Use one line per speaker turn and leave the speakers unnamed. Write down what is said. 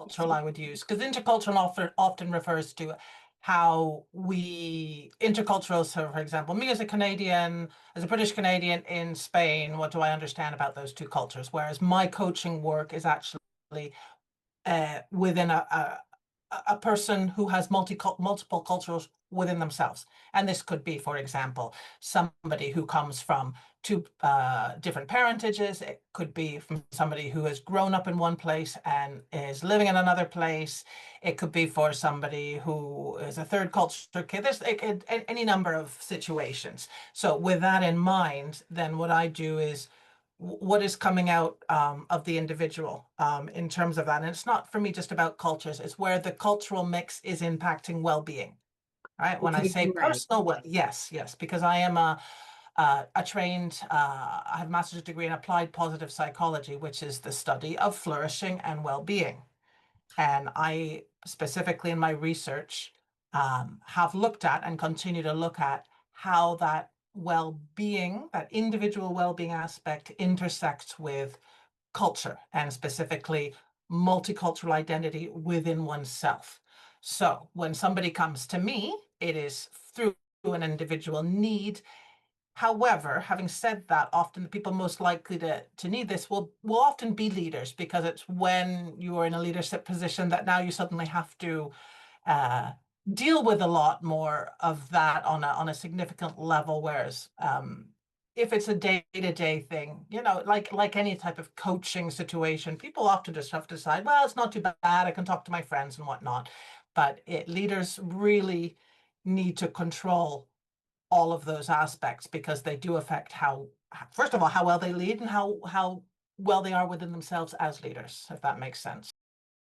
intercultural I would use, because intercultural often refers to how we intercultural. So, for example, me as a Canadian, as a British Canadian in Spain, what do I understand about those two cultures? Whereas my coaching work is actually within a person who has multiple cultures within themselves. And this could be, for example, somebody who comes from two different parentages. It could be from somebody who has grown up in one place and is living in another place. It could be for somebody who is a third culture kid. There's any number of situations. So with that in mind, then what I do is what is coming out of the individual in terms of that. And it's not for me just about cultures, it's where the cultural mix is impacting well-being. Right. When I
Okay,
say
great.
personal, well, yes, because I am a trained, I have a master's degree in applied positive psychology, which is the study of flourishing and well-being. And I specifically in my research have looked at and continue to look at how that well-being, that individual well-being aspect intersects with culture and specifically multicultural identity within oneself. So when somebody comes to me, it is through an individual need. However, having said that, often the people most likely to need this will often be leaders, because it's when you are in a leadership position that now you suddenly have to uh, deal with a lot more of that on a significant level. Whereas if it's a day-to-day thing, like any type of coaching situation, people often just have to decide, well, it's not too bad, I can talk to my friends and whatnot. But leaders really need to control all of those aspects, because they do affect first of all, how well they lead and how well they are within themselves as leaders, if that makes sense.